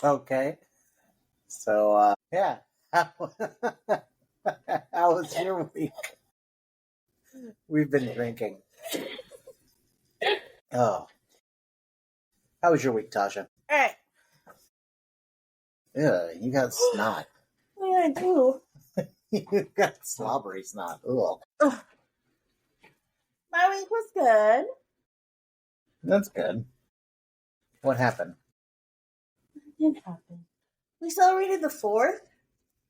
Okay. So, yeah. How, how was your week? We've been drinking. Oh. How was your week, Tasha? All right. Yeah, you got snot. What did I do? You got slobbery snot. Ugh. Ugh. My week was good. That's good. What happened? What did happen? We celebrated the 4th.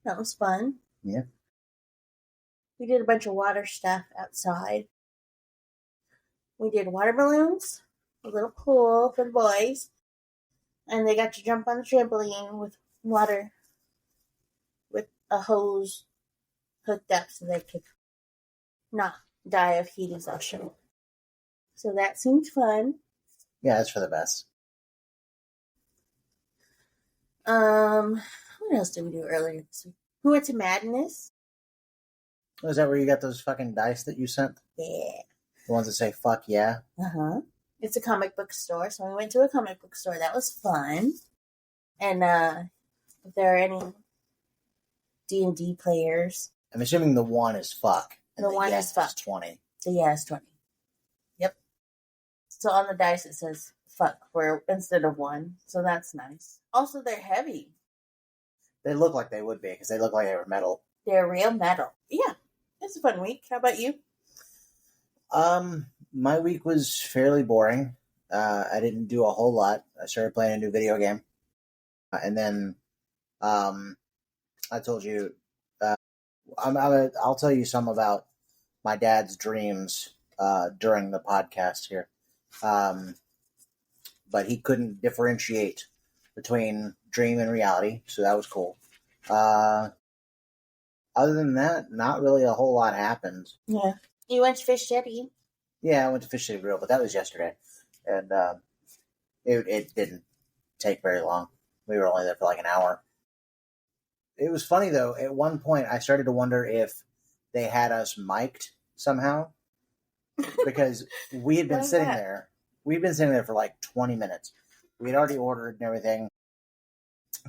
That was fun. Yeah. We did a bunch of water stuff outside. We did water balloons, a little pool for the boys, and they got to jump on the trampoline with water with a hose hooked up so they could not die of heat exhaustion. So that seemed fun. Yeah, that's for the best. What else did we do earlier this week? We went to Madness. Was that where you got those fucking dice that you sent? Yeah. The ones that say fuck yeah? Uh-huh. It's a comic book store, so we went to a comic book store. That was fun. And if there are any D&D players. I'm assuming the one is fuck. And The one is fuck. 20. So yeah, it's 20. Yep. So on the dice it says fuck instead of 1. So that's nice. Also, they're heavy. They look like they would be, because they look like they were metal. They're real metal. Yeah. It's a fun week. How about you? My week was fairly boring. I didn't do a whole lot. I started playing a new video game. And then, I told you, I'll tell you some about my dad's dreams, during the podcast here. But he couldn't differentiate between dream and reality, so that was cool. Other than that, not really a whole lot happened. Yeah. You went to Fish Jetty. Yeah, I went to Fish City Grill, but that was yesterday. And it didn't take very long. We were only there for like an hour. It was funny, though. At one point, I started to wonder if they had us mic'd somehow. Because we had been sitting there. We'd been sitting there for like 20 minutes. We had already ordered and everything.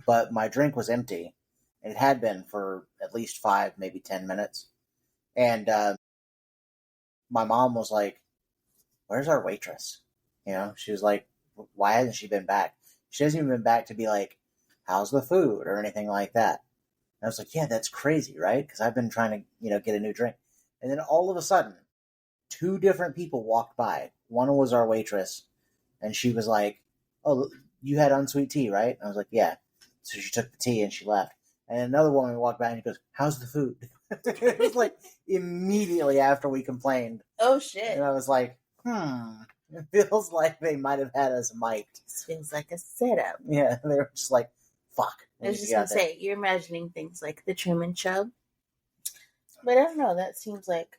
But my drink was empty. It had been for at least 5, maybe 10 minutes. And my mom was like, "Where's our waitress?" You know, she was like, "Why hasn't she been back?" She hasn't even been back to be like, "How's the food?" or anything like that. And I was like, "Yeah, that's crazy, right?" Because I've been trying to, get a new drink. And then all of a sudden, 2 different people walked by. One was our waitress, and she was like, "Oh, you had unsweet tea, right?" And I was like, "Yeah." So she took the tea and she left. And another woman walked by and she goes, "How's the food?" It was like immediately after we complained. Oh, shit. And I was like, it feels like they might have had us mic'd. This feels like a setup. Yeah, they were just like, fuck. I was just going to say, you're imagining things like The Truman Show. But I don't know, that seems like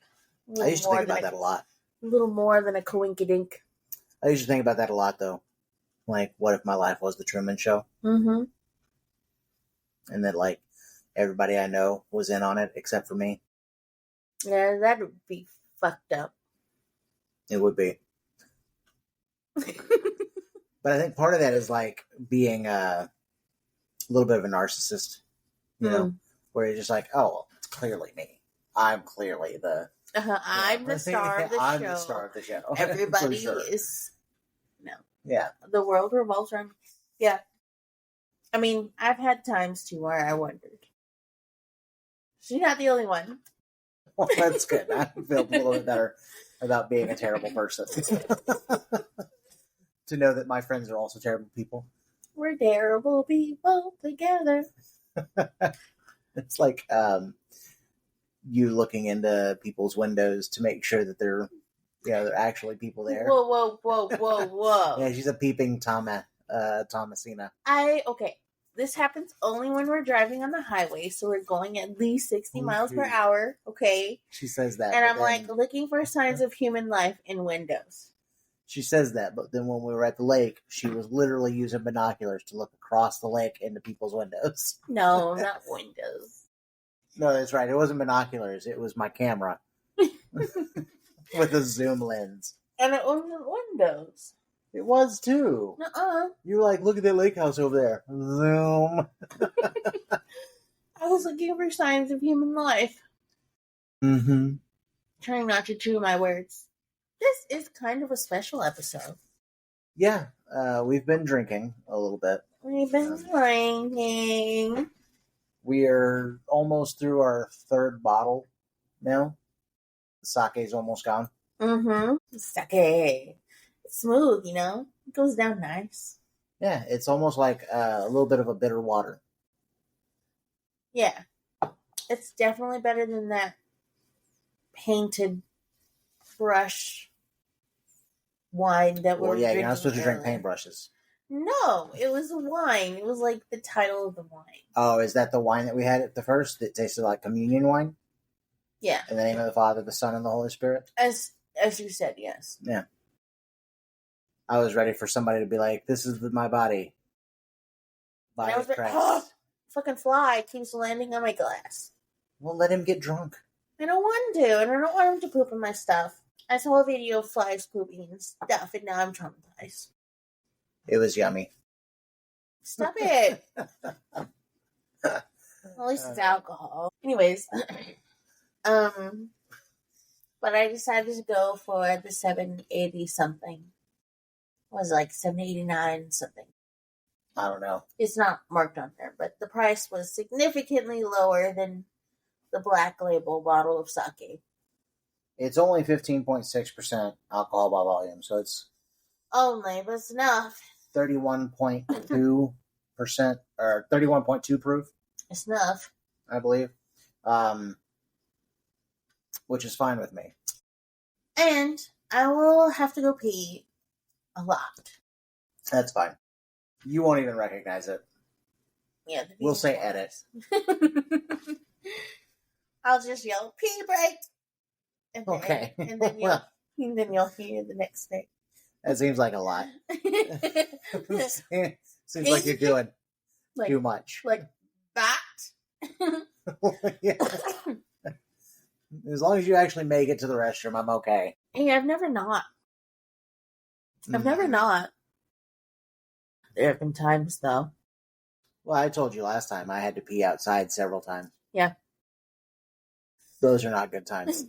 I used to think about that a lot. A little more than a coinkydink. I used to think about that a lot, though. Like, what if my life was The Truman Show? Mm-hmm. And that, like, everybody I know was in on it except for me. Yeah, that would be fucked up. It would be. But I think part of that is, like, being a little bit of a narcissist, you know, where you're just like, oh, well, it's clearly me. I'm clearly the... I'm the star of the show. I'm the star of the show. Everybody is... No. Yeah. The world revolves around me. Yeah. I mean, I've had times, too, where I wondered. She's not the only one. Well, that's good. I feel a little bit better about being a terrible person. To know that my friends are also terrible people. We're terrible people together. It's like you looking into people's windows to make sure that they're actually people there. Whoa. Yeah, she's a peeping Thomasina. Okay. This happens only when we're driving on the highway, so we're going at least 60 miles per hour, okay? She says that. And I'm like looking for signs of human life in windows. She says that, but then when we were at the lake, she was literally using binoculars to look across the lake into people's windows. No, not windows. No, that's right. It wasn't binoculars. It was my camera. With a zoom lens. And it wasn't windows. It was too. Nuh-uh. You were like, look at that lake house over there. Zoom. I was looking for signs of human life. Mm-hmm. Trying not to chew my words. This is kind of a special episode. Yeah, we've been drinking a little bit. We've been drinking. We are almost through our third bottle now. The sake's almost gone. Mm-hmm. Sake. It's smooth, you know? It goes down nice. Yeah, it's almost like a little bit of a bitter water. Yeah. It's definitely better than that painted brush wine that we're drinking. You're not supposed to drink earlier. paintbrushes. No, it was wine. It was like the title of the wine. Oh, is that the wine that we had at the first that tasted like communion wine? Yeah. In the name of the Father, the Son, and the Holy Spirit? As you said, yes. Yeah. I was ready for somebody to be like, this is my body. Body of Christ. Fucking fly keeps landing on my glass. Well, let him get drunk. I don't want to, and I don't want him to poop in my stuff. I saw a video of flies pooping and stuff, and now I'm traumatized. It was yummy. Stop it. At least it's alcohol. Anyways, but I decided to go for the 780 something. It was like 789 something. I don't know. It's not marked on there, but the price was significantly lower than the black label bottle of sake. It's only 15.6% alcohol by volume, so it's Only, but it's enough. 31.2% or 31.2 proof. It's enough. I believe, which is fine with me. And I will have to go pee a lot. That's fine. You won't even recognize it. Yeah, we'll say edit. I'll just yell pee break. And then, okay. And then you'll hear the next thing. That seems like a lot. Seems like you're doing too much. Like that. Yeah. As long as you actually make it to the restroom, I'm okay. Hey, I've never not. There have been times, though. Well, I told you last time I had to pee outside several times. Yeah. Those are not good times.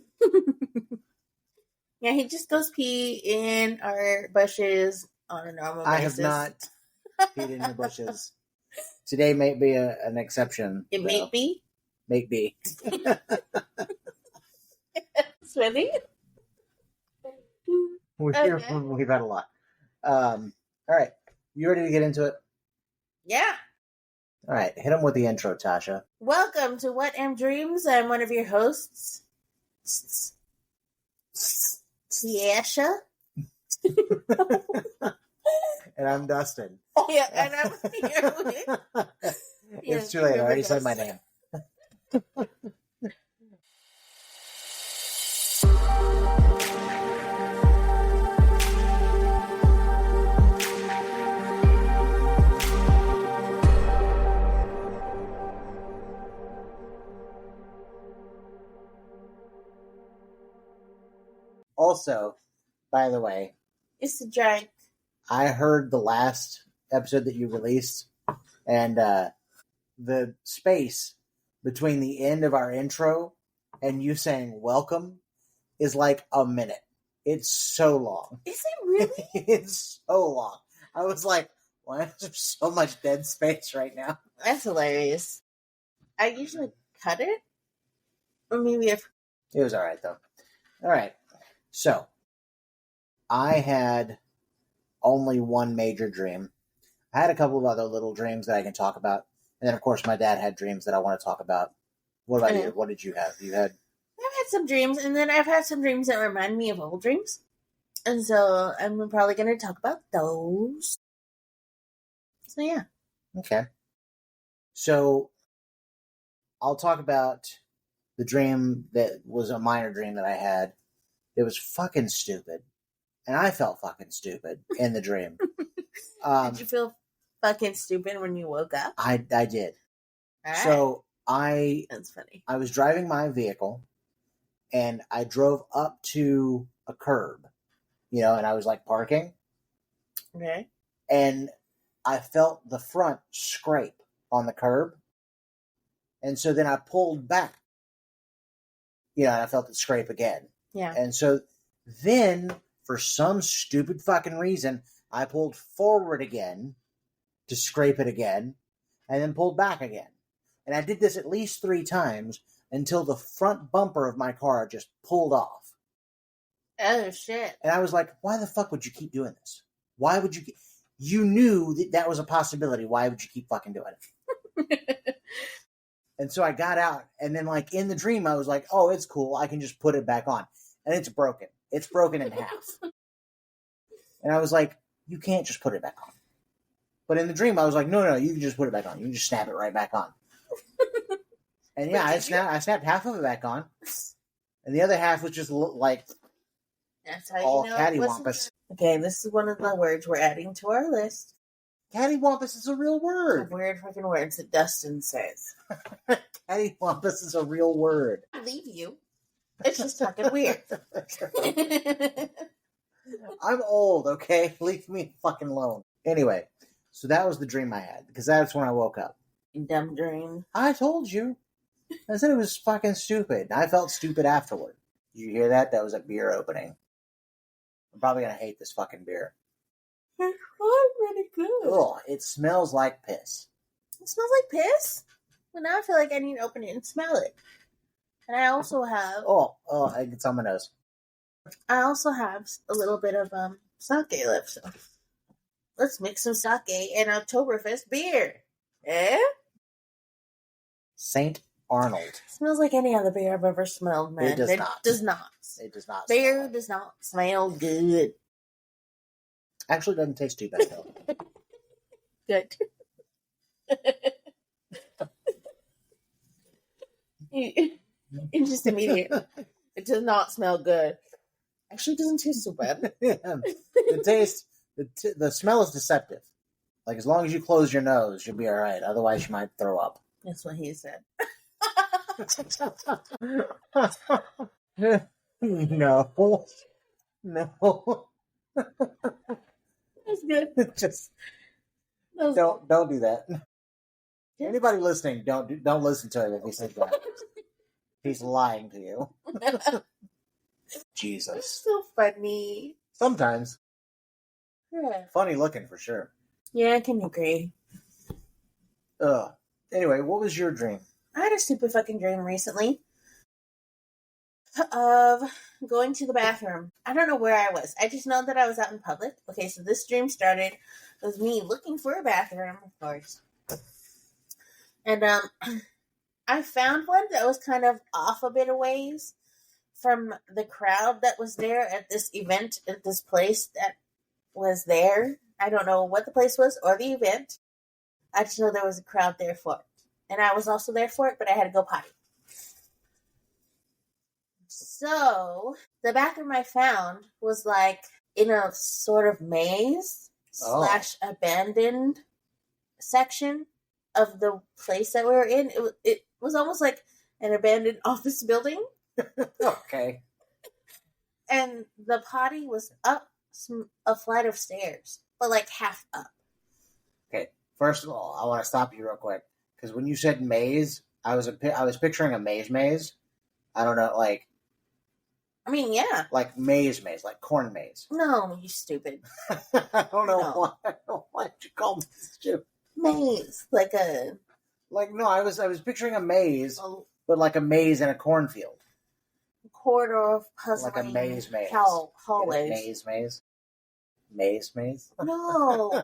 Yeah, he just goes pee in our bushes on a normal basis. I have not peed in your bushes. Today may be an exception. It may be? May be. Sweating? We've had a lot. All right. You ready to get into it? Yeah. All right. Hit them with the intro, Tasha. Welcome to What Am Dreams. I'm one of your hosts. Tiasha. And I'm Dustin. Yeah, and I'm here with... It's too late. I already said my name. Also, by the way, it's a drink. I heard the last episode that you released, and the space between the end of our intro and you saying welcome is like a minute. It's so long. Is it really? It's so long. I was like, why is there so much dead space right now? That's hilarious. I usually cut it. Or maybe if... It was alright, though. Alright. So, I had only one major dream. I had a couple of other little dreams that I can talk about. And then, of course, my dad had dreams that I want to talk about. What about you? What did you have? I've had some dreams, and then I've had some dreams that remind me of old dreams. And so I'm probably going to talk about those. So, yeah. Okay. So, I'll talk about the dream that was a minor dream that I had. It was fucking stupid. And I felt fucking stupid in the dream. Did you feel fucking stupid when you woke up? I did. Right. So, that's funny. I was driving my vehicle, and I drove up to a curb, and I was like parking, Okay. and I felt the front scrape on the curb. And so then I pulled back. And I felt it scrape again. Yeah. And so then, for some stupid fucking reason, I pulled forward again to scrape it again, and then pulled back again. And I did this at least 3 times until the front bumper of my car just pulled off. Oh, shit. And I was like, why the fuck would you keep doing this? Why would you keep... You knew that was a possibility. Why would you keep fucking doing it? And so I got out, and then, like, in the dream, I was like, oh, it's cool. I can just put it back on. And it's broken. It's broken in half. And I was like, you can't just put it back on. But in the dream, I was like, no, you can just put it back on. You can just snap it right back on. And yeah, I snapped half of it back on. And the other half was just like That's how all you know cattywampus. Okay, this is one of the words we're adding to our list. Cattywampus is a real word. Weird fucking words that Dustin says. Cattywampus is a real word. I believe you. It's just fucking weird. I'm old, okay? Leave me fucking alone. Anyway, so that was the dream I had, because that's when I woke up. Dumb dream. I told you. I said it was fucking stupid. I felt stupid afterward. Did you hear that? That was a beer opening. I'm probably going to hate this fucking beer. It's really good. Ugh, it smells like piss. It smells like piss? Well, now I feel like I need to open it and smell it. And I also have... Oh, it's on my nose. I also have a little bit of sake left, so let's mix some sake and Oktoberfest beer. Eh? St. Arnold. Smells like any other beer I've ever smelled, man. It does not. Does not. It does not. Beer does not smell good. Actually, doesn't taste too bad, though. Good. It's just immediate. It does not smell good. Actually, it doesn't taste so bad. The taste, the smell is deceptive. Like, as long as you close your nose, you'll be all right. Otherwise, you might throw up. That's what he said. No. That's good. Just That was don't do that. Yeah. Anybody listening, don't listen to him if he says that. He's lying to you. Jesus. so funny. Sometimes. Yeah. Funny looking for sure. Yeah, I can agree. Anyway, what was your dream? I had a stupid fucking dream recently of going to the bathroom. I don't know where I was. I just know that I was out in public. Okay, so this dream started with me looking for a bathroom, of course. And I found one that was kind of off a bit of ways from the crowd that was there at this event at this place that was there. I don't know what the place was or the event. I just know there was a crowd there for it. And I was also there for it, but I had to go potty. So, the bathroom I found was like in a sort of maze / abandoned section of the place that we were in. It was almost like an abandoned office building. Okay. And the potty was up a flight of stairs, but like half up. Okay. First of all, I want to stop you real quick because when you said maze, I was picturing a maze. I don't know, like. I mean, yeah. Like maze, like corn maze. No, you stupid. I don't know why you call me stupid. Maze, like a. Like no, I was picturing a maze, but like a maze in a cornfield. Corridor of puzzling. Like a maze. Hallways. Maze. No.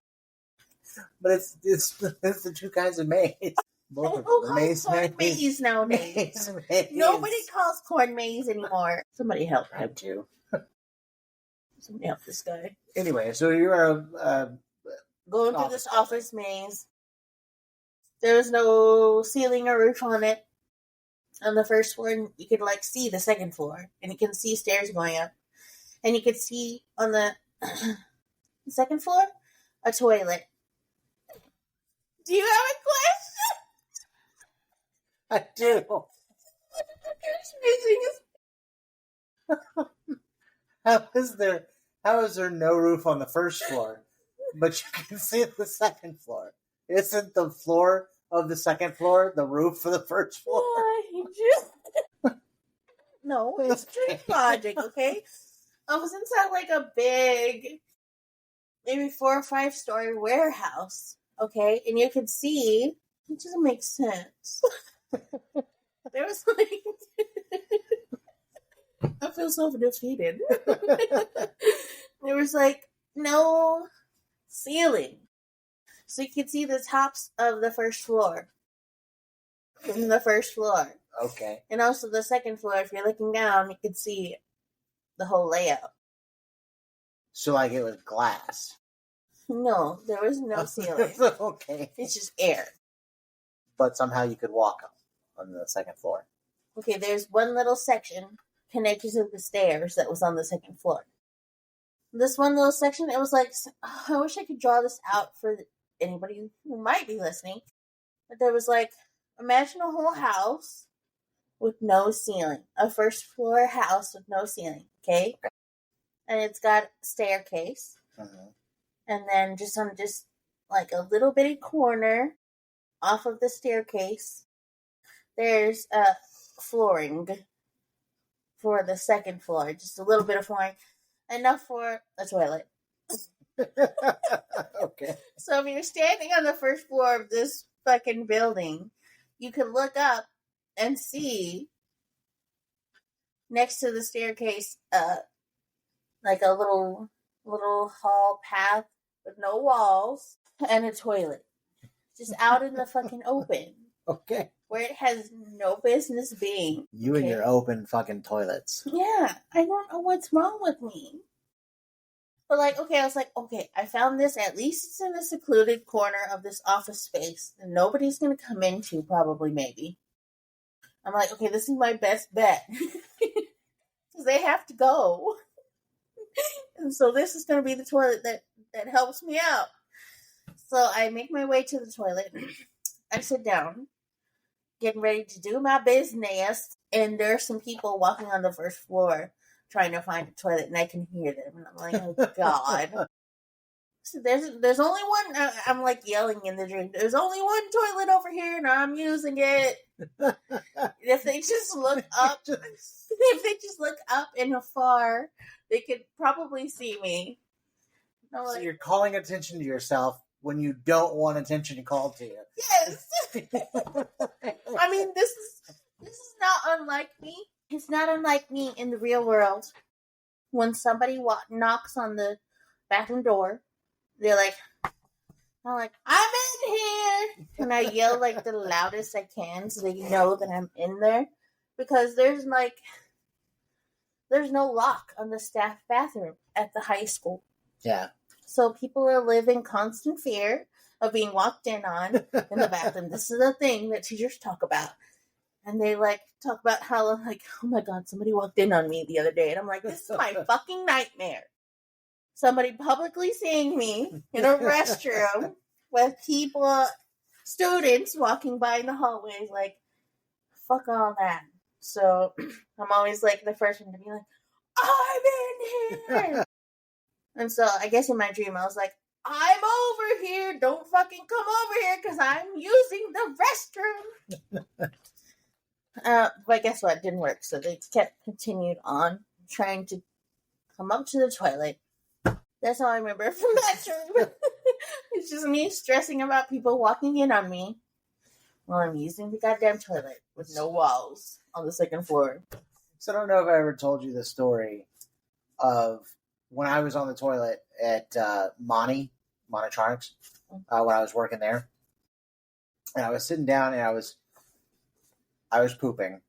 But it's the two kinds of maze. Both Who of calls corn maze nowadays? Maze. Nobody calls corn maze anymore. Somebody help I him. do. Somebody help this guy. Anyway, so you're going through this office maze. There was no ceiling or roof on it. On the first floor, you could like see the second floor, and you can see stairs going up, and you could see on the second floor a toilet. Do you have a question? I do. How is there no roof on the first floor? but you can see the second floor. Isn't the floor of the second floor the roof of the first floor? No, it's dream logic, okay? I was inside like a big, maybe 4 or 5 story warehouse, okay? And you could see, it doesn't make sense. There was like, I feel so defeated. There was like no ceiling. So you could see the tops of the first floor. From the first floor. Okay. And also the second floor, if you're looking down, you could see the whole layout. So like it was glass. No, there was no ceiling. Okay. It's just air. But somehow you could walk up on the second floor. Okay, there's one little section connected to the stairs that was on the second floor. This one little section, it was like, I wish I could draw this out for anybody who might be listening. But there was like, imagine a whole house with no ceiling. A first floor house with no ceiling, okay? And it's got a staircase. Mm-hmm. And then just like a little bitty corner off of the staircase, there's a flooring for the second floor. Just a little bit of flooring. Enough for a toilet. Okay. So if you're standing on the first floor of this fucking building, you can look up and see next to the staircase, like a little hall path with no walls and a toilet. Just out in the fucking open. Okay. Where it has no business being. You and your open fucking toilets. Yeah, I don't know what's wrong with me. But like, okay, I was like, okay, I found this, at least it's in a secluded corner of this office space that nobody's going to come into, probably, maybe. I'm like, okay, this is my best bet. Because they have to go. And so this is going to be the toilet that helps me out. So I make my way to the toilet. I sit down, getting ready to do my business. And there's some people walking on the first floor trying to find a toilet, and I can hear them. And I'm like, oh, God. So there's only one, I'm like yelling in the dream, there's only one toilet over here, and I'm using it. If they just look up, and afar, they could probably see me. So like, you're calling attention to yourself when you don't want attention called to you. Yes. I mean, this is not unlike me. It's not unlike me in the real world. When somebody knocks on the bathroom door, they're like, I'm in here, and I yell like the loudest I can so they know that I'm in there, because there's no lock on the staff bathroom at the high school. Yeah. So people live in constant fear of being walked in on in the bathroom. This is the thing that teachers talk about. And they like talk about how like, oh my God, somebody walked in on me the other day. And I'm like, this is my fucking nightmare. Somebody publicly seeing me in a restroom with students walking by in the hallways, like, fuck all that. So I'm always like the first one to be like, I'm in here. And so I guess in my dream I was like, I'm over here. Don't fucking come over here because I'm using the restroom. But guess what? It didn't work. So they continued on trying to come up to the toilet. That's all I remember from that dream. It's just me stressing about people walking in on me while I'm using the goddamn toilet with no walls on the second floor. So I don't know if I ever told you the story of when I was on the toilet at Monotronics, when I was working there. And I was sitting down and I was pooping.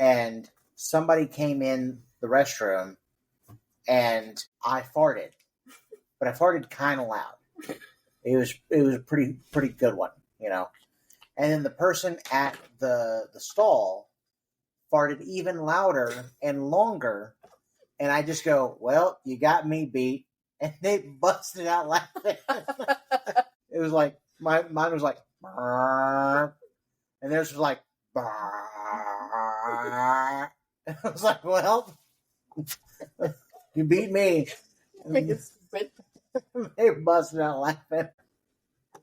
And somebody came in the restroom and I farted. But I farted kind of loud. It was a pretty good one, you know. And then the person at the stall farted even louder and longer. And I just go, well, you got me beat. And they busted out laughing. It was like, mine was like, Barr. And theirs was like, Barr. And I was like, well, you beat me. Make it stupid. They busted out laughing.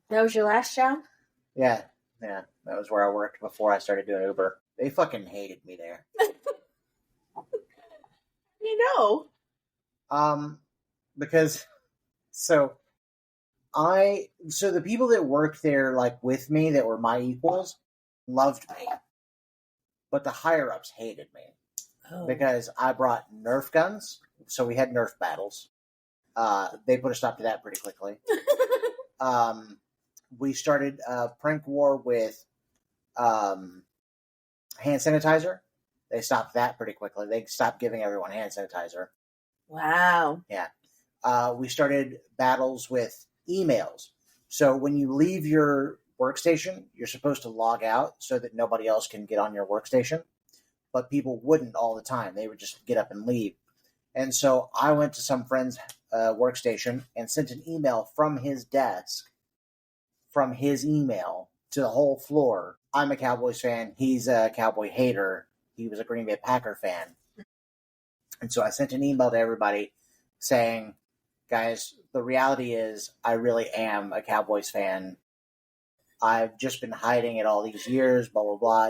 That was your last job? Yeah. That was where I worked before I started doing Uber. They fucking hated me there. Because so the people that worked there like with me that were my equals loved me, but the higher ups hated me because I brought Nerf guns, so we had Nerf battles. They put a stop to that pretty quickly. We started a prank war with hand sanitizer. They stopped that pretty quickly. They stopped giving everyone hand sanitizer. Wow. Yeah. We started battles with emails. So when you leave your workstation, you're supposed to log out so that nobody else can get on your workstation. But people wouldn't all the time. They would just get up and leave. And so I went to some friend's workstation and sent an email from his desk, from his email to the whole floor. I'm a Cowboys fan. He's a Cowboy hater. He was a Green Bay Packer fan. And so I sent an email to everybody saying, guys, the reality is I really am a Cowboys fan. I've just been hiding it all these years, blah, blah, blah.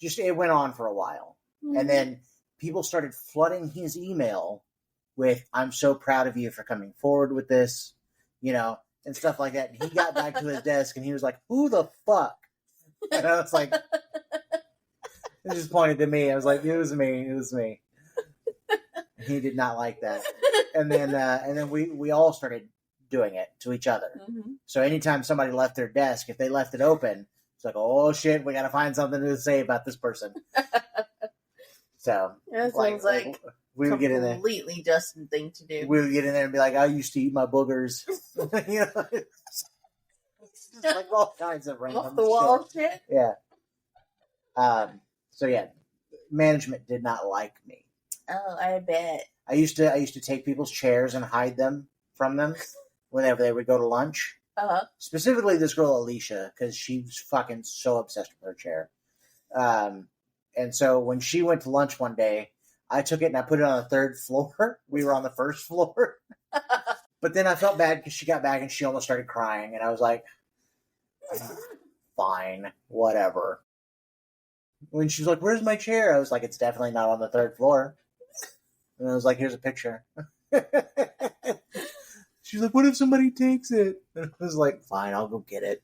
Just it went on for a while. Mm-hmm. And then people started flooding his email with, I'm so proud of you for coming forward with this, and stuff like that. And he got back to his desk and he was like, who the fuck? And I was like, he just pointed to me. I was like, it was me. He did not like that. And then we all started doing it to each other. Mm-hmm. So anytime somebody left their desk, if they left it open, it's like, oh shit, we got to find something to say about this person. So that sounds like we would get in there. Completely Justin thing to do. We would get in there and be like, I used to eat my boogers. Just like all kinds of random off the wall shit. Yeah. So yeah, management did not like me. Oh, I bet. I used to take people's chairs and hide them from them whenever they would go to lunch. Uh-huh. Specifically this girl, Alicia, because she was fucking so obsessed with her chair. And so when she went to lunch one day, I took it and I put it on the third floor. We were on the first floor. But then I felt bad because she got back and she almost started crying. And I was like, fine, whatever. When she was like, where's my chair? I was like, it's definitely not on the third floor. And I was like, here's a picture. She's like, what if somebody takes it? And I was like, fine, I'll go get it.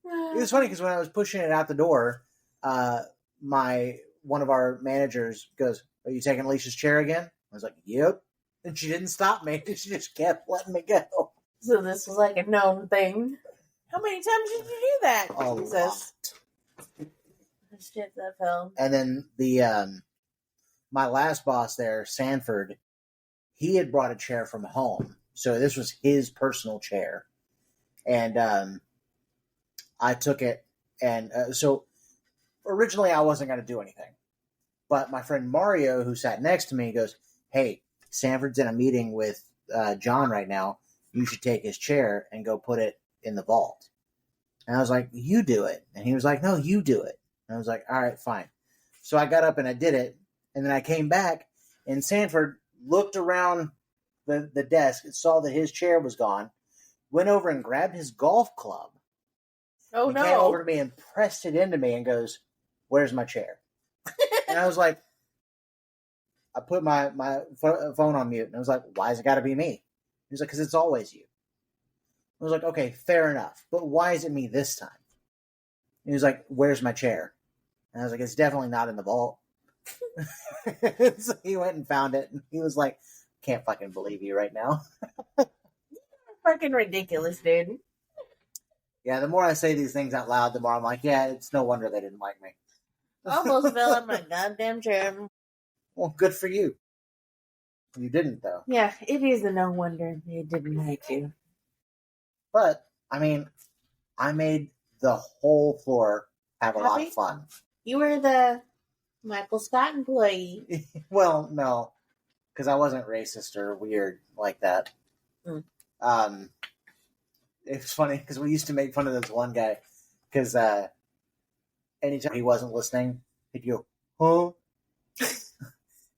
It was funny because when I was pushing it out the door, one of our managers goes, are you taking Alicia's chair again? I was like, yep. And she didn't stop me. She just kept letting me go. So this was like a known thing. How many times did you do that? A lot. Shit, that fell. And then my last boss there, Sanford, he had brought a chair from home. So this was his personal chair. And I took it. And so originally I wasn't going to do anything. But my friend Mario, who sat next to me, goes, hey, Sanford's in a meeting with John right now. You should take his chair and go put it in the vault. And I was like, you do it. And he was like, no, you do it. And I was like, all right, fine. So I got up and I did it. And then I came back and Sanford looked around the desk and saw that his chair was gone, went over and grabbed his golf club. Oh, no. Came over to me and pressed it into me and goes, where's my chair? And I was like, I put my phone on mute and I was like, why has it got to be me? He was like, because it's always you. I was like, okay, fair enough. But why is it me this time? And he was like, where's my chair? And I was like, it's definitely not in the vault. So he went and found it. And he was like, can't fucking believe you right now. Fucking ridiculous, dude. Yeah, the more I say these things out loud, the more I'm like, yeah, it's no wonder they didn't like me. Almost fell on my goddamn chair. Well, good for you. You didn't, though. Yeah, it is a no wonder they didn't like you. But, I mean, I made the whole floor have a lot of fun. You were the Michael Scott employee. Well, no, because I wasn't racist or weird like that. Mm. It's funny because we used to make fun of this one guy because anytime he wasn't listening, he'd go, huh?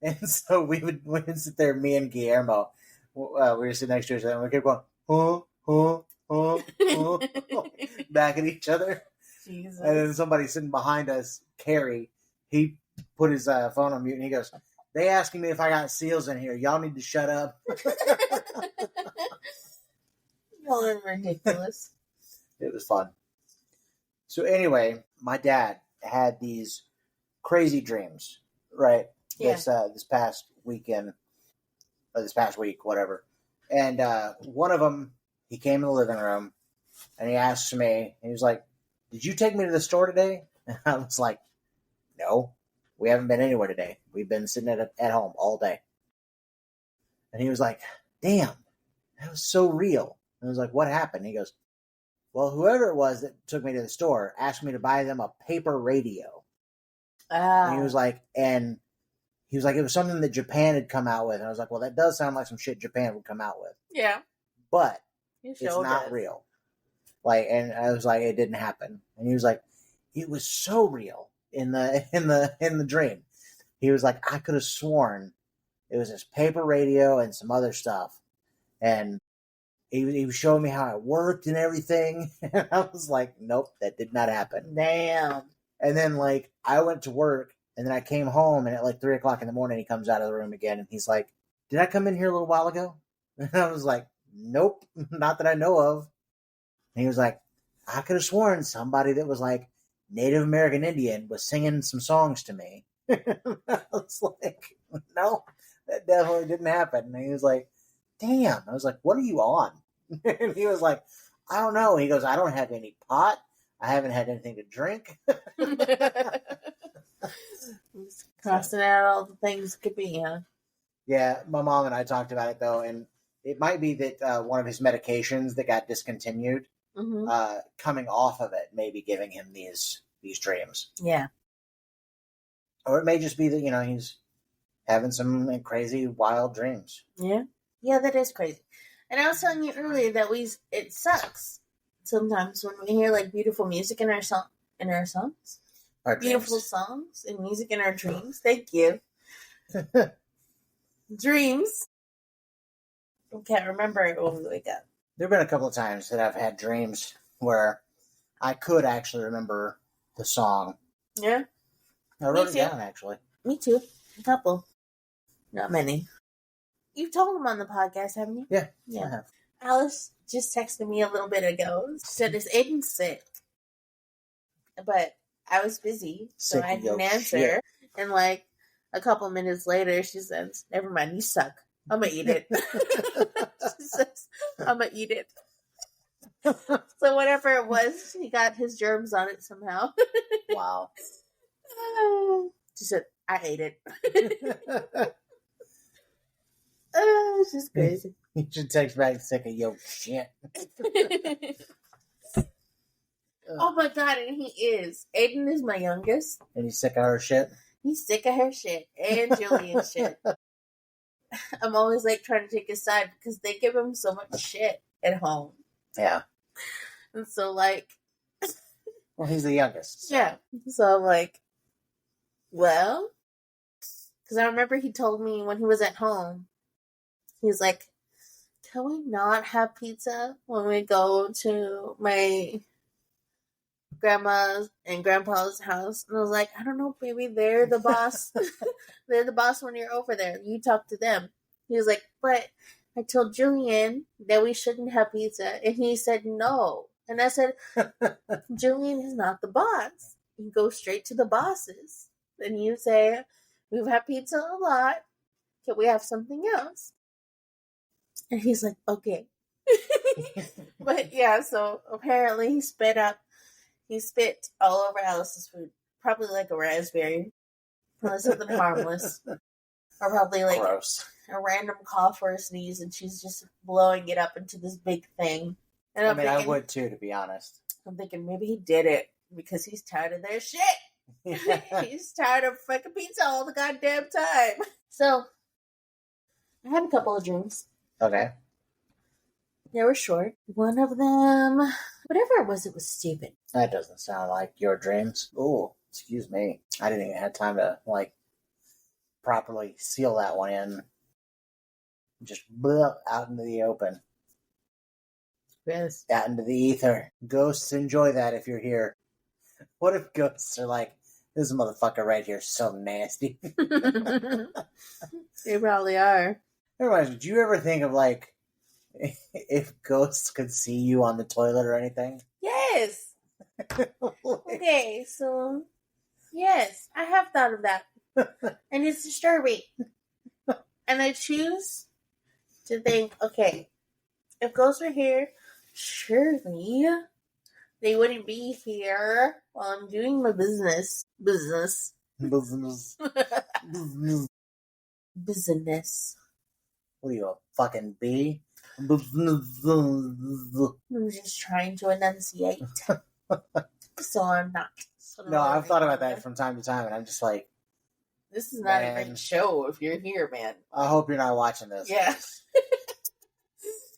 And so we would sit there, me and Guillermo, we were sitting next to each other, and we kept going, back at each other. Jesus. And then somebody sitting behind us, Carrie, he put his phone on mute, and he goes, "They asking me if I got seals in here. Y'all need to shut up." Y'all are ridiculous. It was fun. So anyway, my dad had these crazy dreams, right? Yeah. This past weekend, or this past week, whatever. And one of them, he came in the living room, and he asked me, he was like, "Did you take me to the store today?" And I was like, "No, we haven't been anywhere today. We've been sitting at home all day." And he was like, "Damn, that was so real." And I was like, "What happened?" He goes, "Well, whoever it was that took me to the store asked me to buy them a paper radio." And he was like, it was something that Japan had come out with. And I was like, well, that does sound like some shit Japan would come out with. Yeah. But it's not real. Like, and I was like, it didn't happen. And he was like, it was so real in the dream. He was like, I could have sworn it was this paper radio and some other stuff. And he was showing me how it worked and everything. And I was like, nope, that did not happen. Damn. And then, like, I went to work, and then I came home, and at, like, 3 o'clock in the morning, he comes out of the room again, and he's like, "Did I come in here a little while ago?" And I was like, "Nope, not that I know of." And he was like, "I could have sworn somebody that was, like, Native American Indian was singing some songs to me." I was like, "No, that definitely didn't happen." And he was like, "Damn." I was like, "What are you on?" And he was like, "I don't know." He goes, "I don't have any pot. I haven't had anything to drink." Crossing out all the things could be, huh? Yeah, my mom and I talked about it, though, and it might be that one of his medications that got discontinued, coming off of it, may be giving him these dreams. Yeah. Or it may just be that, he's having some crazy, wild dreams. Yeah. Yeah, that is crazy. And I was telling you earlier that it sucks sometimes when we hear like beautiful music in our songs. Our beautiful dreams. songs and music in our dreams. Thank you. Dreams. I can't remember it when we wake up. There have been a couple of times that I've had dreams where I could actually remember the song. Yeah. I wrote it down, actually. Me too. A couple. Not many. You've told them on the podcast, haven't you? Yeah. Yeah. I have. Alice just texted me a little bit ago. She said, "Is Aiden sick?" But I was busy, so I didn't answer. Shit. And like a couple minutes later, she says, "Never mind, you suck. I'm going to eat it." She says, "I'm going to eat it." So whatever it was, he got his germs on it somehow. Wow. She said, "I ate it." It's just crazy. You should text back sick of your shit. Oh my god, and he is. Aiden is my youngest. And he's sick of her shit? He's sick of her shit and Julian's shit. I'm always like trying to take his side because they give him so much shit at home. Yeah. And so like... Well, he's the youngest. So. Yeah. So I'm like, well... Because I remember he told me when he was at home, he was like, "Can we not have pizza when we go to my grandma's and grandpa's house?" And I was like, "I don't know, baby. They're the boss. They're the boss when you're over there. You talk to them." He was like, "But I told Julian that we shouldn't have pizza." And he said no. And I said, "Julian is not the boss. You go straight to the bosses. And you say, we've had pizza a lot. Can we have something else?" And he's like, "Okay." But yeah, so apparently he spit all over Alice's food. Probably like a raspberry. Probably something harmless. Or probably like gross. A random cough or a sneeze, and she's just blowing it up into this big thing. And I mean, I would too, to be honest. I'm thinking maybe he did it because he's tired of their shit. He's tired of fucking pizza all the goddamn time. So, I had a couple of dreams. Okay. They were short. One of them, whatever it was stupid. That doesn't sound like your dreams. Ooh, excuse me. I didn't even have time to, properly seal that one in. Just out into the open. Yes. Out into the ether. Ghosts enjoy that if you're here. What if ghosts are like, this motherfucker right here is so nasty? They probably are. Otherwise, did you ever think of like, if ghosts could see you on the toilet or anything? Yes. Okay, so yes, I have thought of that. And it's disturbing. And I choose to think, okay, if ghosts were here, surely they wouldn't be here while I'm doing my business. Business. Business. What are you, a fucking bee? I'm just trying to enunciate. So I'm not. No, I've thought about that from time to time, and I'm just like, this is not man, a great show if you're here, man. I hope you're not watching this. Yeah.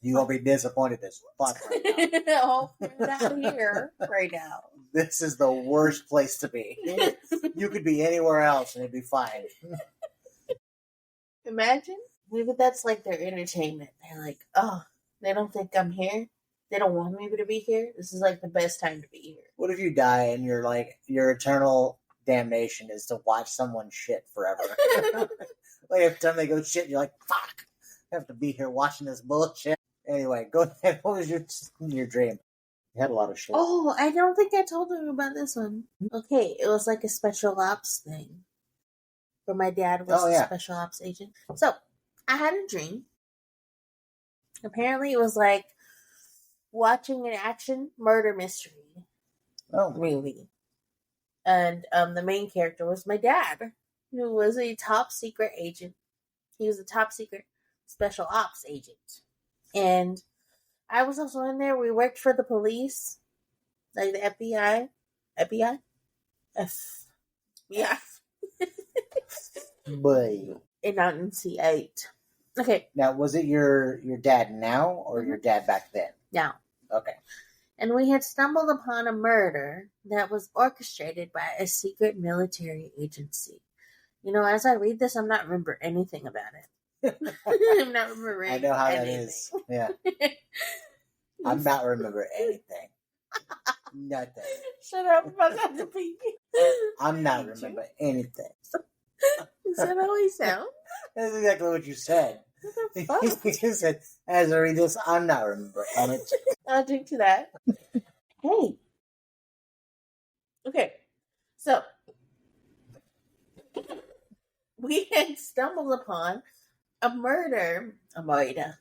You're going to be disappointed as fuck right now. I hope you're not here right now. This is the worst place to be. You could be anywhere else and it'd be fine. Imagine. Maybe that's like their entertainment. They're like, oh, they don't think I'm here. They don't want me to be here. This is like the best time to be here. What if you die and you're like, your eternal damnation is to watch someone shit forever? Like every time they go shit, you're like, fuck, I have to be here watching this bullshit. Anyway, go ahead. What was your dream? You had a lot of shit. Oh, I don't think I told you about this one. Okay, it was like a special ops thing. Where my dad was a special ops agent. So, I had a dream. Apparently, it was like watching an action murder mystery movie. And the main character was my dad, who was a top secret agent. He was a top secret special ops agent. And I was also in there. We worked for the police, like the FBI. FBI? FBI. Boy. And not in C8. Okay. Now, was it your dad now or your dad back then? Now. Okay. And we had stumbled upon a murder that was orchestrated by a secret military agency. You know, as I read this, I'm not remembering anything about it. I'm not remembering I know how anything. that is. Yeah. I'm not remembering anything. Nothing. Shut up. I'm about to pee. I'm not remembering anything. Is that how he sounds? That's exactly what you said. What the fuck? You said, as I read this, I'm not remembering anything. I'll drink to that. Hey. Okay. So, we had stumbled upon a murder, Moida.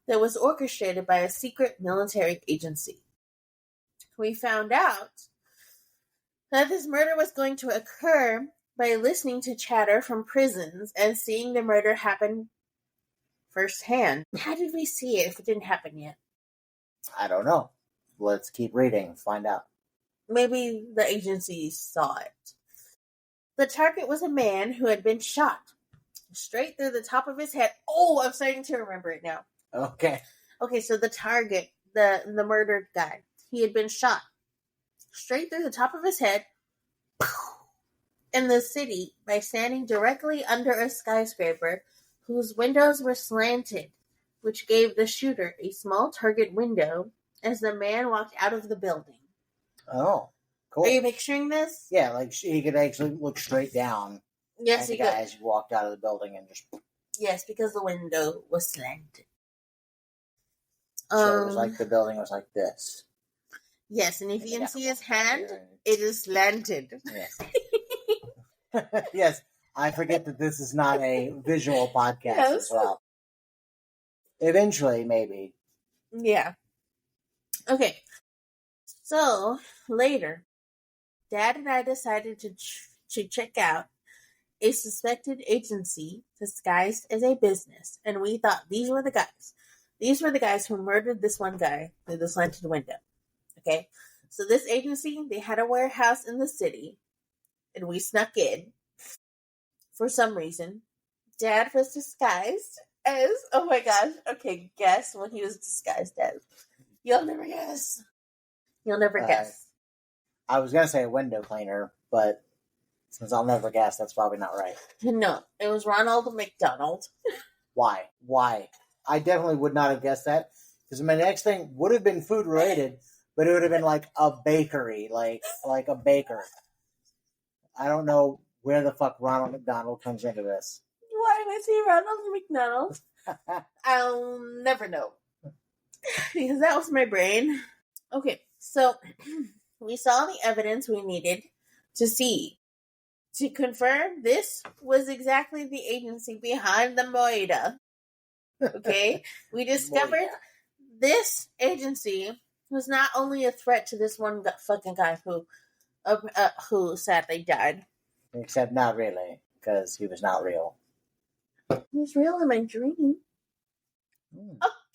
that was orchestrated by a secret military agency. We found out that this murder was going to occur by listening to chatter from prisons and seeing the murder happen firsthand. How did we see it if it didn't happen yet? I don't know. Let's keep reading and find out. Maybe the agency saw it. The target was a man who had been shot straight through the top of his head. Oh, I'm starting to remember it now. Okay. Okay, so the target, the murdered guy, he had been shot straight through the top of his head in the city by standing directly under a skyscraper whose windows were slanted, which gave the shooter a small target window as the man walked out of the building. Oh, cool. Are you picturing this? Yeah, like he could actually look straight down. Yes, he could. As you walked out of the building and just. Yes, because the window was slanted. So it was like the building was like this. Yes, and if you can see his hand, it is slanted. Yes. Yes, I forget that this is not a visual podcast as well. Eventually, maybe. Yeah. Okay. So, later, Dad and I decided to check out a suspected agency disguised as a business, and we thought these were the guys. These were the guys who murdered this one guy through the slanted window. Okay? So this agency, they had a warehouse in the city, and we snuck in. For some reason, Dad was disguised as, oh my gosh, okay, guess what he was disguised as. You'll never guess. You'll never guess. I was going to say a window cleaner, but since I'll never guess, that's probably not right. No, it was Ronald McDonald. Why? I definitely would not have guessed that because my next thing would have been food related, but it would have been like a bakery, like a baker. I don't know where the fuck Ronald McDonald comes into this. Why was he Ronald McDonald? I'll never know. Because that was my brain. Okay, so we saw the evidence we needed to see. To confirm, this was exactly the agency behind the Moida. Okay? We discovered this agency was not only a threat to this one fucking guy who sadly died. Except not really, because he was not real. He was real in my dream.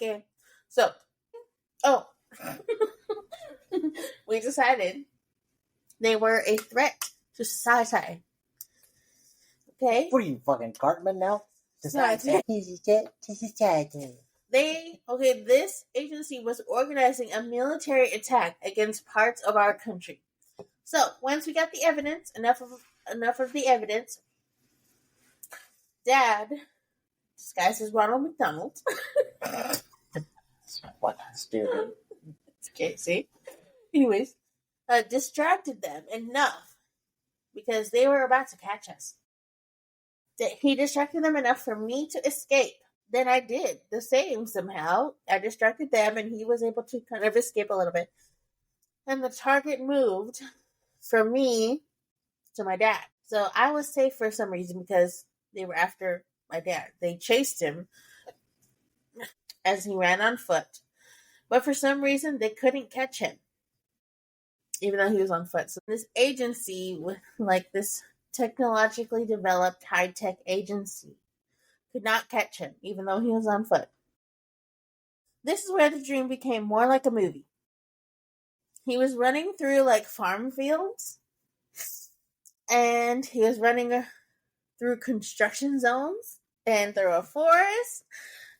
Okay. So, we decided they were a threat to society. Okay? What are you, fucking Cartman now? Society. This agency was organizing a military attack against parts of our country. So, once we got the evidence, enough of the evidence, Dad, disguised as Ronald McDonald. What stupid. Okay, see? Anyways, distracted them enough because they were about to catch us. He distracted them enough for me to escape. Then I did the same somehow. I distracted them and he was able to kind of escape a little bit. And the target moved from me to my dad. So I was safe for some reason because they were after my dad. They chased him as he ran on foot. But for some reason, they couldn't catch him, even though he was on foot. So this agency, like this technologically developed high-tech agency, could not catch him, even though he was on foot. This is where the dream became more like a movie. He was running through like farm fields, and he was running through construction zones and through a forest,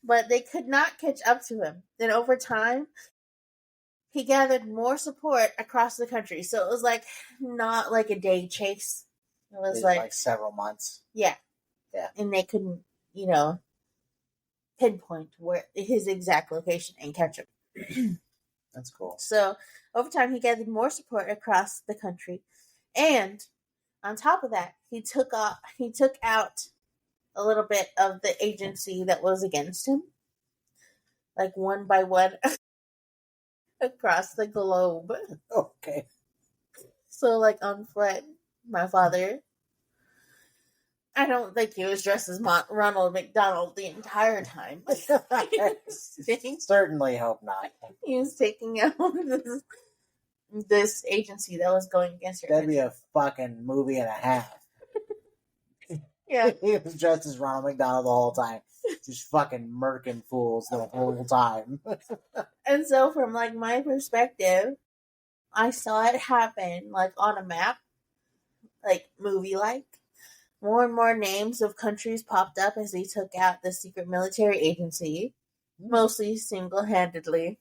but they could not catch up to him. Then over time, he gathered more support across the country. So it was like not like a day chase. It was like several months. Yeah. Yeah. And they couldn't, pinpoint where his exact location and catch him. That's cool. So over time, he gathered more support across the country. And on top of that, he took out a little bit of the agency that was against him, like one by one across the globe. Okay. So, like on foot, my father, I don't think he was dressed as Ronald McDonald the entire time. Certainly hope not. He was taking out this agency that was going against your That'd be a fucking movie and a half. Yeah. He was dressed as Ronald McDonald the whole time. Just fucking murking fools the whole time. And so from like my perspective, I saw it happen like on a map, like movie-like. More and more names of countries popped up as they took out the secret military agency, mostly single-handedly.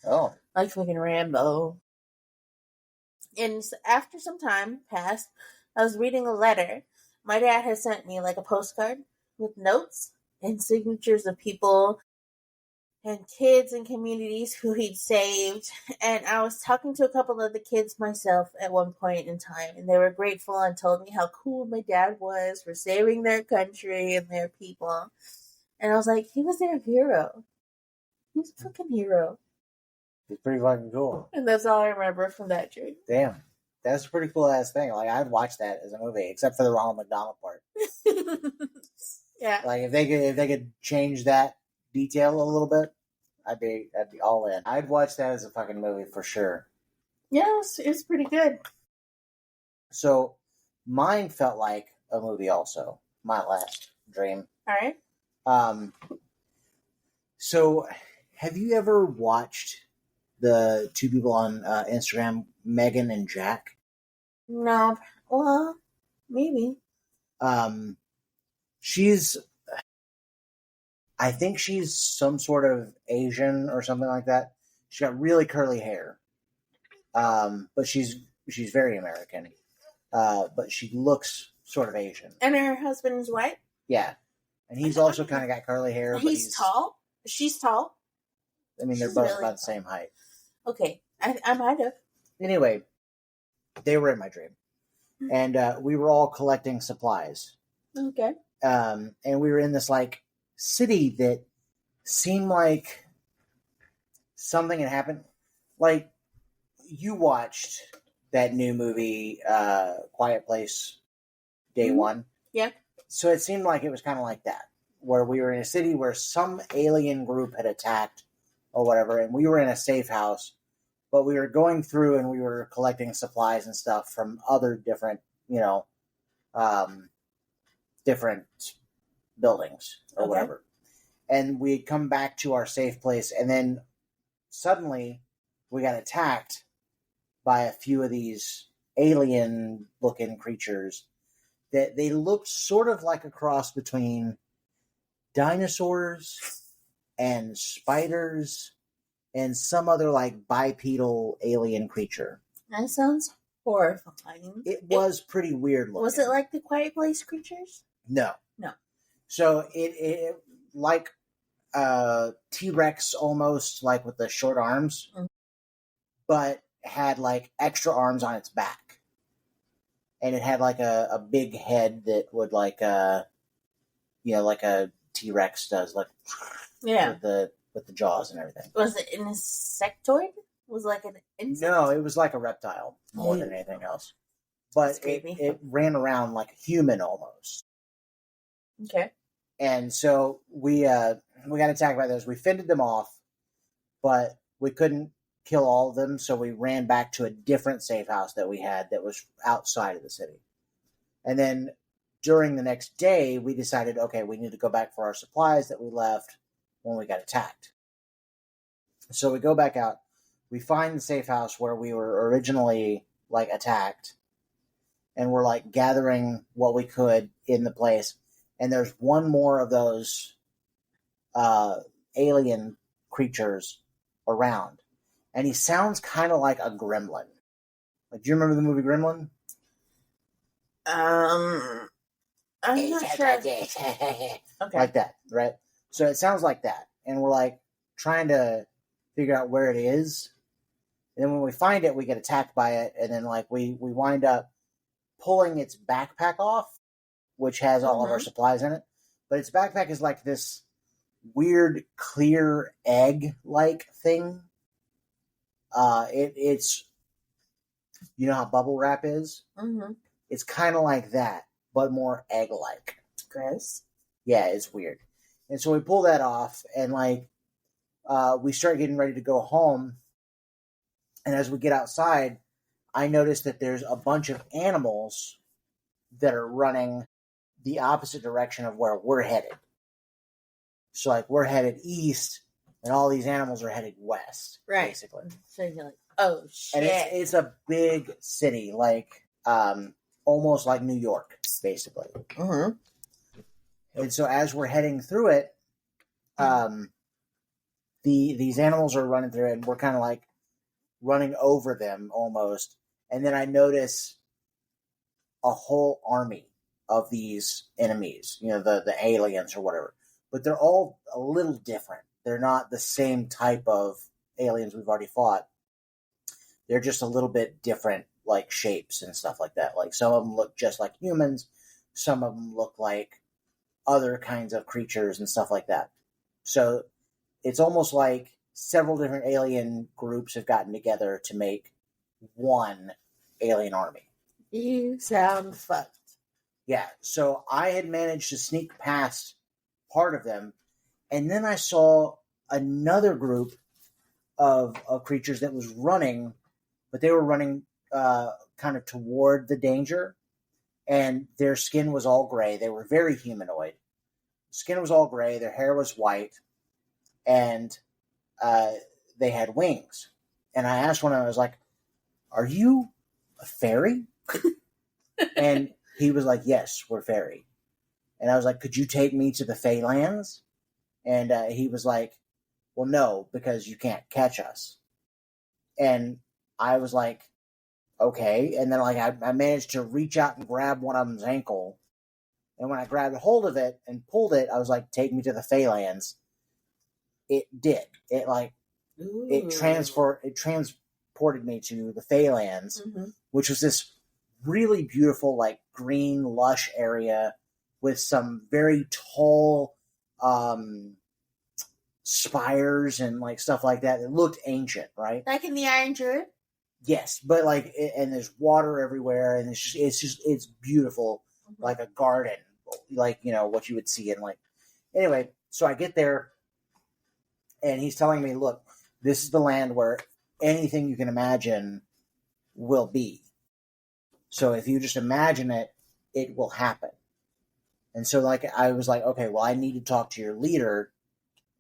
Oh. Like fucking Rambo. And after some time passed, I was reading a letter. My dad had sent me like a postcard with notes and signatures of people and kids and communities who he'd saved. And I was talking to a couple of the kids myself at one point in time, and they were grateful and told me how cool my dad was for saving their country and their people. And I was like, he was their hero. He's a fucking hero. He's pretty fucking cool. And that's all I remember from that dream. Damn. That's a pretty cool ass thing. Like, I'd watch that as a movie, except for the Ronald McDonald part. Yeah. Like, if they could change that detail a little bit, I'd be all in. I'd watch that as a fucking movie for sure. Yeah, it's pretty good. So, mine felt like a movie also. My last dream. All right. So, have you ever watched the two people on Instagram, Megan and Jack? No. Well, maybe. I think she's some sort of Asian or something like that. She's got really curly hair. But she's very American. But she looks sort of Asian. And her husband is white? Yeah. And he's also kind of got curly hair. But he's tall. She's tall. I mean, they're She's both really about the tall. same height. Okay, I might have. Anyway, they were in my dream. And we were all collecting supplies. Okay. And we were in this, like, city that seemed like something had happened. Like, you watched that new movie, Quiet Place, Day One. Yeah. So it seemed like it was kind of like that, where we were in a city where some alien group had attacked or whatever, and we were in a safe house, but we were going through and we were collecting supplies and stuff from other different, different buildings or whatever. And we'd come back to our safe place, and then suddenly we got attacked by a few of these alien-looking creatures that they looked sort of like a cross between dinosaurs and spiders and some other like bipedal alien creature. That sounds horrifying. It was pretty weird looking. Was it like the Quiet Place creatures? No. No. So it like T-Rex almost, like with the short arms, but had like extra arms on its back. And it had like a big head that would like like a T-Rex does, like with the jaws and everything. Was it an insectoid? Was it like an insect? No, it was like a reptile more than anything else. But it ran around like a human almost. Okay. And so we got attacked by those. We fended them off, but we couldn't kill all of them, so we ran back to a different safe house that we had that was outside of the city. And then during the next day, we decided, okay, we need to go back for our supplies that we left when we got attacked. So we go back out. We find the safe house where we were originally like attacked, and we're like gathering what we could in the place. And there's one more of those alien creatures around. And he sounds kind of like a gremlin. Like, do you remember the movie Gremlin? I'm not sure. Okay. Like that, right? So it sounds like that. And we're like trying to figure out where it is. And then when we find it, we get attacked by it. And then like we wind up pulling its backpack off, which has all of our supplies in it. But its backpack is like this weird clear egg-like thing. It's you know how bubble wrap is? Mm-hmm. It's kind of like that, but more egg-like. Gross. Yeah, it's weird. And so we pull that off, and like we start getting ready to go home. And as we get outside, I notice that there's a bunch of animals that are running the opposite direction of where we're headed. So like we're headed east, and all these animals are headed west, right? Basically. So you're like, oh shit! And it's a big city, like almost like New York, basically. Mm-hmm. And so as we're heading through it, these animals are running through it, and we're kind of like running over them almost. And then I notice a whole army of these enemies, the aliens or whatever. But they're all a little different. They're not the same type of aliens we've already fought. They're just a little bit different, like shapes and stuff like that. Like some of them look just like humans. Some of them look like other kinds of creatures and stuff like that. So it's almost like several different alien groups have gotten together to make one alien army. You sound fucked. Yeah, so I had managed to sneak past part of them, and then I saw another group of creatures that was running, but they were running kind of toward the danger, and their skin was all gray. They were very humanoid. Skin was all gray, their hair was white, and they had wings. And I asked one of them, I was like, "Are you a fairy?" And he was like, "Yes, we're fairy." And I was like, "Could you take me to the Feylands?" And he was like, "Well, no, because you can't catch us." And I was like, "Okay." And then like I managed to reach out and grab one of them's ankle And when I grabbed hold of it and pulled it, I was like, take me to the Feylands. It did. It transported me to the Feylands, which was this really beautiful, like green, lush area with some very tall spires and like stuff like that. It looked ancient, right? Like in the Iron Druid? Yes, but like, and there's water everywhere, and it's beautiful, like a garden, like, you know, what you would see in like. Anyway, so I get there, and he's telling me, look, this is the land where anything you can imagine will be. So if you just imagine it, it will happen. And so, like, I was like, okay, well, I need to talk to your leader.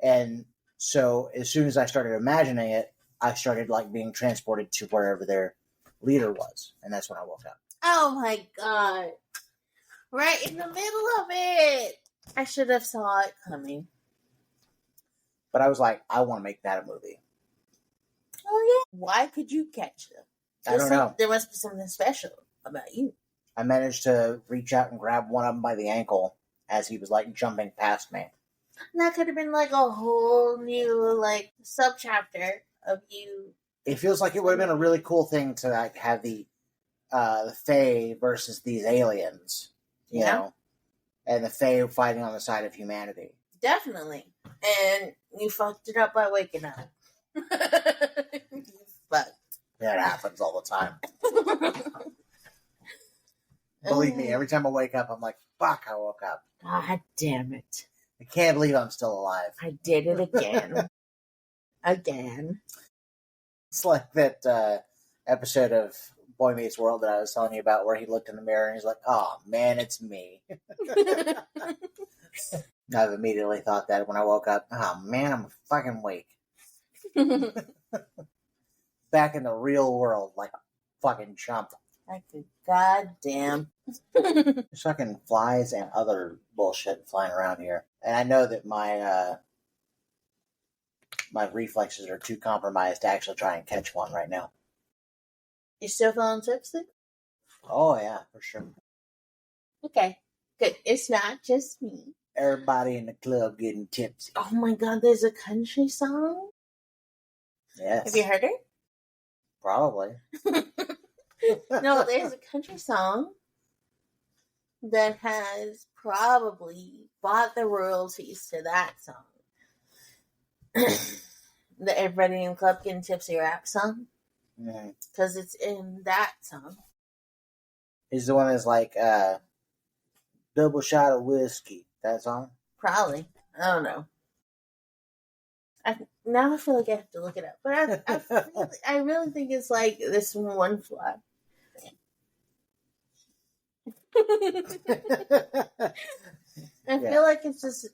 And so as soon as I started imagining it, I started, like, being transported to wherever their leader was. And that's when I woke up. Oh, my God. Right in the middle of it. I should have saw it coming. But I was like, I want to make that a movie. Oh, yeah. Why could you catch them? I don't know. There must be something special about you. I managed to reach out and grab one of them by the ankle as he was, like, jumping past me. And that could have been, like, a whole new, like, subchapter of you. It feels like it would have been a really cool thing to, like, have the Fae versus these aliens, you know? And the Fae fighting on the side of humanity. Definitely. And you fucked it up by waking up. But that happens all the time. Believe me, every time I wake up, I'm like, fuck, I woke up. God damn it. I can't believe I'm still alive. I did it again. Again. It's like that episode of Boy Meets World that I was telling you about where he looked in the mirror and he's like, oh, man, it's me. I've immediately thought that when I woke up, oh, man, I'm fucking awake. Back in the real world, like a fucking chump. Like a goddamn. There's fucking flies and other bullshit flying around here. And I know that my my reflexes are too compromised to actually try and catch one right now. You still feeling tipsy? Oh, yeah, for sure. Okay, good. It's not just me. Everybody in the club getting tipsy. Oh my God, there's a country song? Yes. Have you heard it? Probably. No, there's a country song that has probably bought the royalties to that song. The Everybody in the Club Getting Tipsy rap song. Because it's in that song. Is the one that's like double shot of whiskey, that song? Probably. I don't know. Now I feel like I have to look it up. But I really think it's like this one fly. I feel like it's just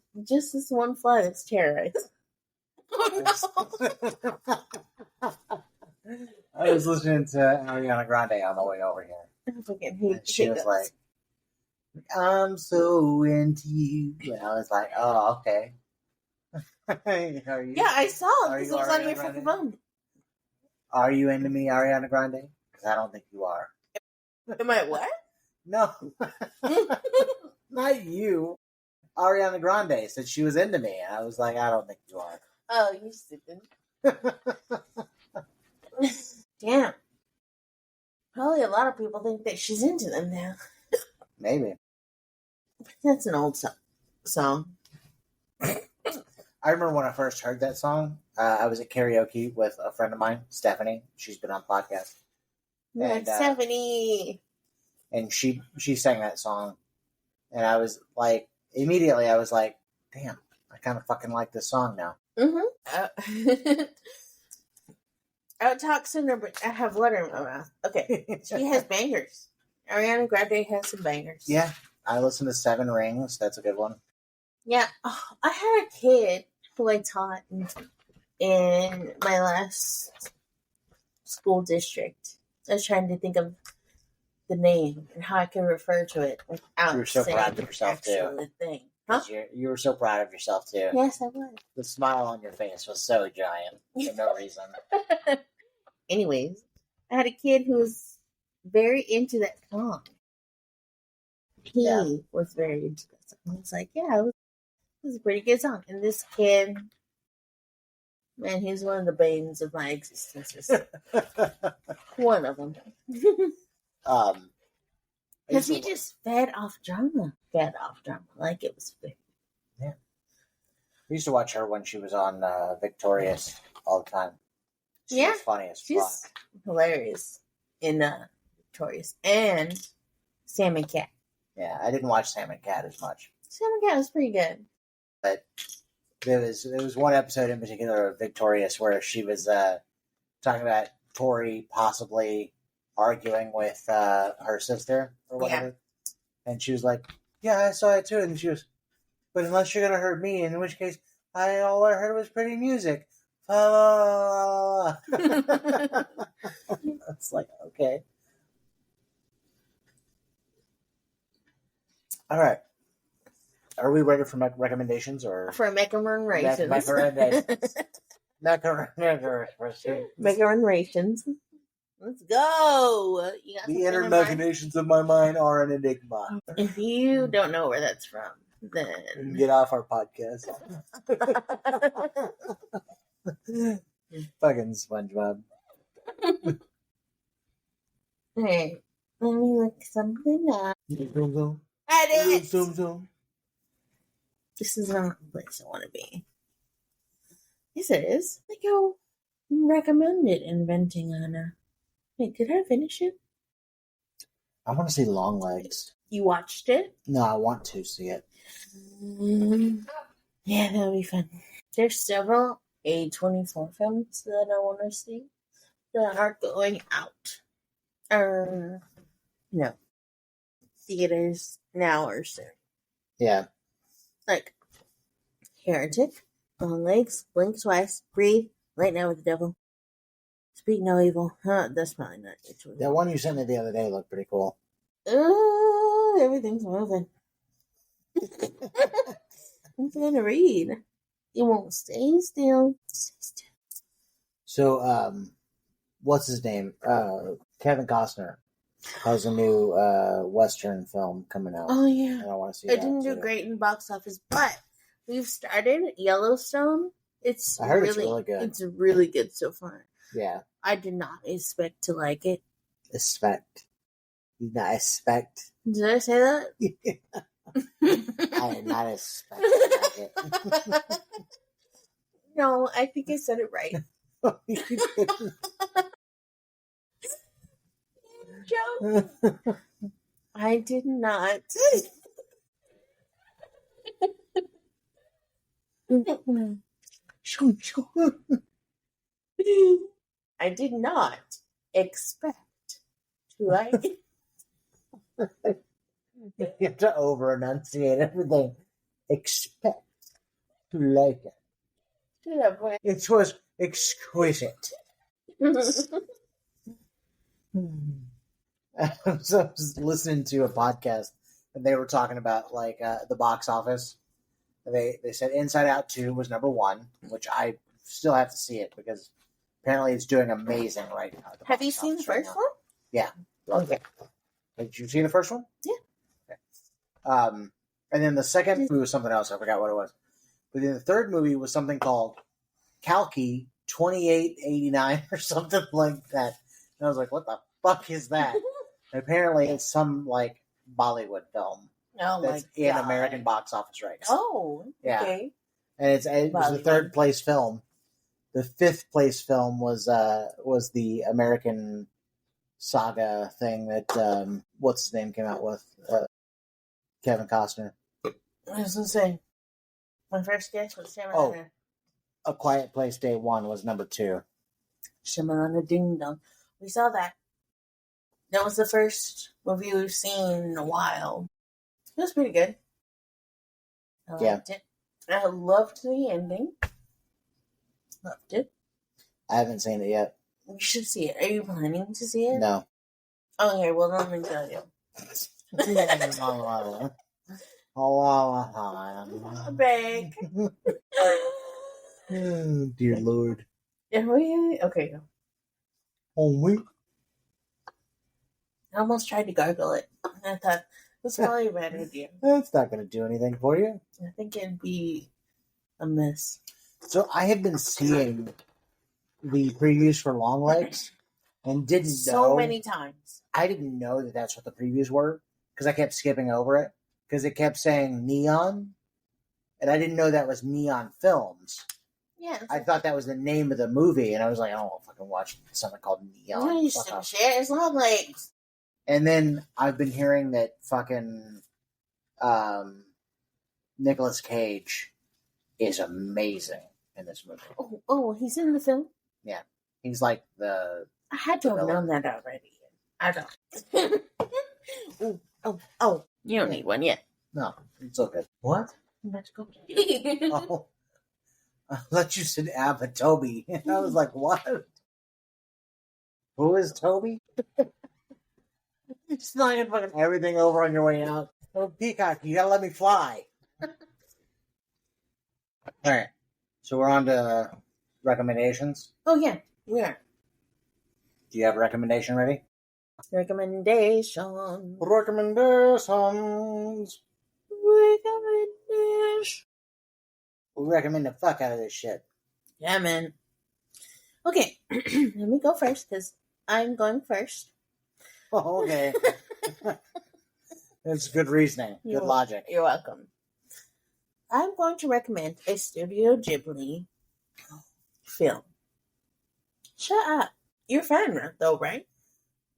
this one fly that's terrorized. Oh no! I was listening to Ariana Grande on the way over here. I fucking hate and she was like, I'm so into you. And I was like, oh, okay. Yeah, I saw it because it was on your fucking phone. Are you into me, Ariana Grande? Because I don't think you are. Am I what? No. Not you. Ariana Grande said she was into me. And I was like, I don't think you are. Oh, you stupid. Damn. Probably a lot of people think that she's into them now. Maybe. That's an old song. I remember when I first heard that song, I was at karaoke with a friend of mine, Stephanie. She's been on podcast. And, Stephanie. And she sang that song. And I was like, immediately I was like, damn, I kind of fucking like this song now. Mm-hmm. I would talk sooner, but I have water in my mouth. Okay. She has bangers. Ariana Grande has some bangers. Yeah. I listened to Seven Rings. That's a good one. Yeah. Oh, I had a kid who I taught in my last school district. I was trying to think of the name and how I can refer to it without you were so proud of yourself, too. The thing. Huh? You were so proud of yourself, too. Yes, I was. The smile on your face was so giant for no reason. Anyways, I had a kid who was very into that song. He was very into that song. I was like, yeah, it was a pretty good song. And this kid, man, he's one of the banes of my existence. One of them. Because he just fed off drama. Like it was fair. Yeah. We used to watch her when she was on Victorious all the time. She was funny as fuck. She's hilarious in Victorious. And Sam and Cat. Yeah, I didn't watch Sam and Cat as much. Sam and Cat was pretty good. But there was one episode in particular of Victorious where she was talking about Tori possibly arguing with her sister or whatever. Yeah. And she was like, yeah, I saw it too. And she was, but unless you're going to hurt me, in which case, all I heard was pretty music. It's like, okay. All right. Are we ready for recommendations or for macaron raisins? Macaron raisins. Let's go. The inner machinations of my mind are an enigma. If you don't know where that's from, then get off our podcast. Fucking SpongeBob. Hey, let me look something up. Edit. This is not the place I want to be. Yes, it is. Like you recommended inventing Anna. Wait, did I finish it? I want to see Longlegs. You watched it? No, I want to see it. Yeah, that'll be fun. There's several A24 films that I want to see that are going out. No. Theaters now or soon. Yeah. Like Heretic, Longlegs, Blink Twice, Breathe, Late Night with the Devil, Speak No Evil. That's probably not it. That one you sent me the other day looked pretty cool. Everything's moving. I'm gonna read. It won't stay still. So, what's his name? Kevin Costner has a new Western film coming out. Oh yeah, and I want to see. It didn't do great in box office, but we've started Yellowstone. I heard it's really good. It's really good so far. Yeah, I did not expect to like it. You not expect? Did I say that? Yeah. I did not expect to like it. No, I think I said it right. Joke. I did not. I did not expect to like it. You have to over enunciate everything. Expect to like it. It was exquisite. So I was listening to a podcast and they were talking about like the box office. They said Inside Out 2 was number 1, which I still have to see it because apparently it's doing amazing right now. Have you seen the first one? Yeah. Okay. Did you see the first one? Yeah. Okay. And then the second movie was something else. I forgot what it was. But then the third movie was something called Kalki 2889 or something like that. And I was like, what the fuck is that? And apparently it's some like Bollywood film that's in American box office right now. Oh, okay. Yeah. And it was the third place film. The fifth place film was the American saga thing that what's his name came out with Kevin Costner. I was gonna say my first guess was Shyamalan. A Quiet Place Day 1 was number 2. Shyamalan Ding Dong. We saw that. That was the first movie we've seen in a while. It was pretty good. I liked it. I loved the ending. Loved it. I haven't seen it yet. You should see it. Are you planning to see it? No. Okay, well, let me tell you. Big. Oh, dear Lord. Okay. Oh, wait. I almost tried to gargle it. I thought, That's probably a bad idea. That's not going to do anything for you. I think it'd be a mess. So I had been seeing the previews for Longlegs and didn't know. So many times. I didn't know that that's what the previews were because I kept skipping over it because it kept saying Neon, and I didn't know that was Neon Films. Yeah. I thought that was the name of the movie, and I was like, I don't know if I can watch something called Neon. No, you still share. It's Longlegs. And then I've been hearing that fucking Nicolas Cage is amazing in this movie. Oh, he's in the film? Yeah. He's like the... I had to have known that already. I don't. Oh. You don't need one yet. No, it's okay. What? I'm about to go. Oh. I thought you said Abba Toby. And I was like, what? Who is Toby? It's not even fucking everything over on your way out. Oh, Peacock, you gotta let me fly. Alright. So we're on to recommendations. Oh, yeah. We are. Do you have a recommendation ready? Recommendation. Recommendations. We recommend the fuck out of this shit. Yeah, man. Okay. Let me go first because I'm going first. Oh, okay. That's good reasoning. Good logic. You're welcome. I'm going to recommend a Studio Ghibli film. Shut up. You're a fan, though, right?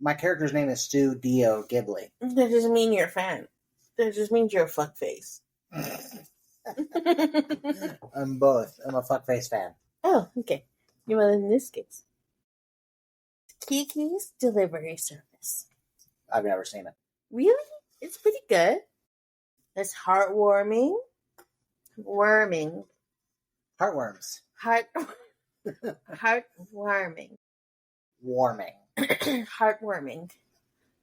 My character's name is Studio Ghibli. That doesn't mean you're a fan. That just means you're a fuckface. I'm both. I'm a fuckface fan. Oh, okay. You're more in this case. Kiki's Delivery Service. I've never seen it. Really? It's pretty good. It's heartwarming. Heartwarming. Warming. Heartwarming.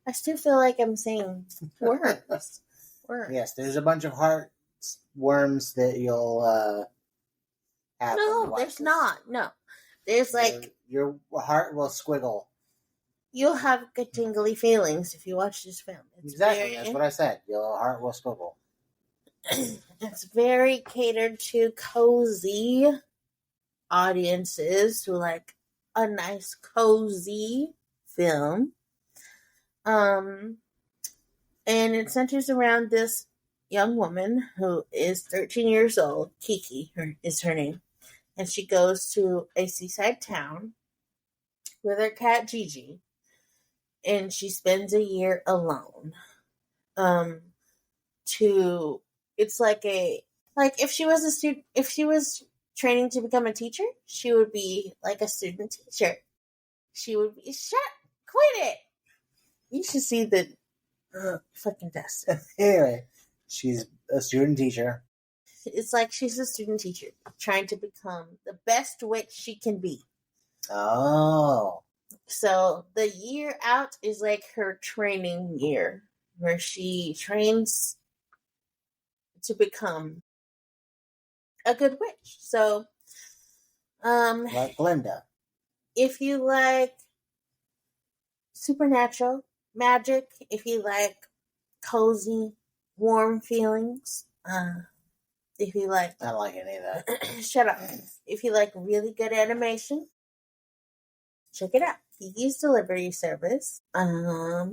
I still feel like I'm saying worms. Worms. Yes, there's a bunch of heartworms that you'll have. No, there's not. No. There's like... Your heart will squiggle. You'll have good tingly feelings if you watch this film. Exactly, that's what I said. Your heart will squiggle. It's very catered to cozy audiences who like a nice cozy film. And it centers around this young woman who is 13 years old. Kiki is her name. And she goes to a seaside town with her cat Gigi. And she spends a year alone. It's like if she was a student, if she was training to become a teacher, she would be like a student teacher. She would be quit it. You should see the fucking test. Anyway, she's a student teacher. It's like she's a student teacher trying to become the best witch she can be. Oh. So the year out is like her training year, where she trains to become a good witch. So, like Glinda. If you like supernatural magic, if you like cozy, warm feelings, if you like... I don't like any of that. Shut up. If you like really good animation, check it out. Kiki's Delivery Service. Yeah.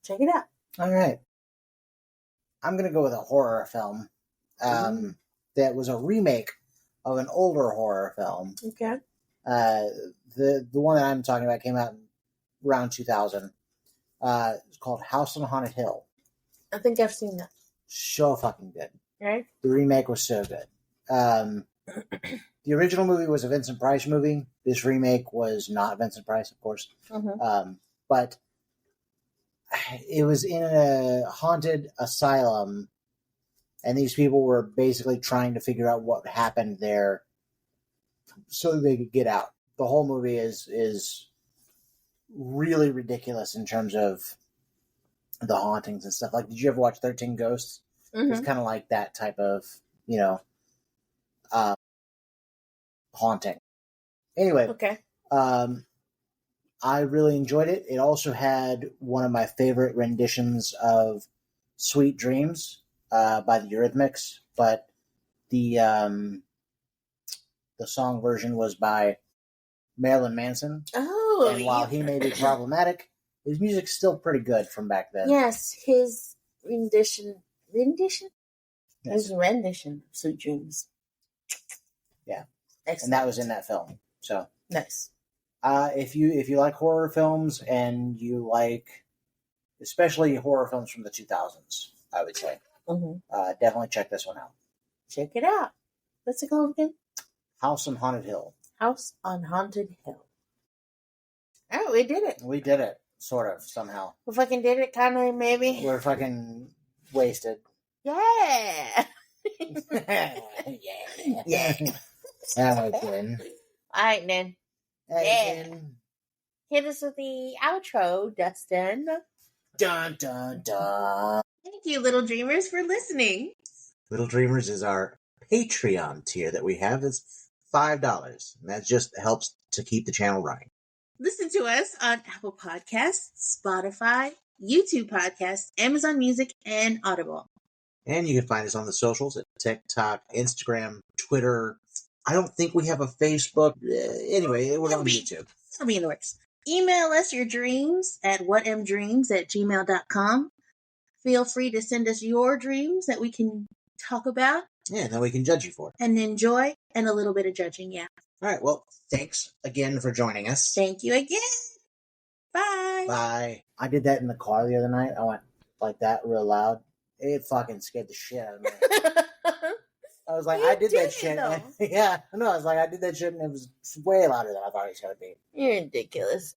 Check it out. All right. I'm going to go with a horror film that was a remake of an older horror film. Okay. The one that I'm talking about came out around 2000. It's called House on Haunted Hill. I think I've seen that. So fucking good. Right? The remake was so good. The original movie was a Vincent Price movie. This remake was not Vincent Price, of course. Mm-hmm. But it was in a haunted asylum, and these people were basically trying to figure out what happened there so they could get out. The whole movie is really ridiculous in terms of the hauntings and stuff. Like, did you ever watch 13 Ghosts? Mm-hmm. It's kind of like that type of, haunting. Anyway, okay. I really enjoyed it. It also had one of my favorite renditions of Sweet Dreams by the Eurythmics, but the song version was by Marilyn Manson. Oh, and while he may be problematic, his music's still pretty good from back then. Yes, his rendition? Yes. His rendition of Sweet Dreams. Yeah. Excellent. And that was in that film. So nice. If you like horror films and you like, especially horror films from the 2000s, I would say, definitely check this one out. Check it out. What's it called again? House on Haunted Hill. House on Haunted Hill. Oh, we did it. We did it, sort of, somehow. We fucking did it, kind of, maybe. We're fucking wasted. Yeah. Yeah. That was good. All right, then. Yeah. Hit us with the outro, Dustin. Dun, dun, dun. Thank you, Little Dreamers, for listening. Little Dreamers is our Patreon tier that we have. It's $5. And that just helps to keep the channel running. Listen to us on Apple Podcasts, Spotify, YouTube Podcasts, Amazon Music, and Audible. And you can find us on the socials at TikTok, Instagram, Twitter. I don't think we have a Facebook. Anyway, we're on YouTube. It'll be in the works. Email us your dreams at whatmdreams@gmail.com. Feel free to send us your dreams that we can talk about. Yeah, and then we can judge you for it. And enjoy, and a little bit of judging, yeah. All right, well, thanks again for joining us. Thank you again. Bye. Bye. I did that in the car the other night. I went like that real loud. It fucking scared the shit out of me. I was like, I did that shit. Yeah, no, I was like, I did that shit and it was way louder than I thought it was going to be. You're ridiculous.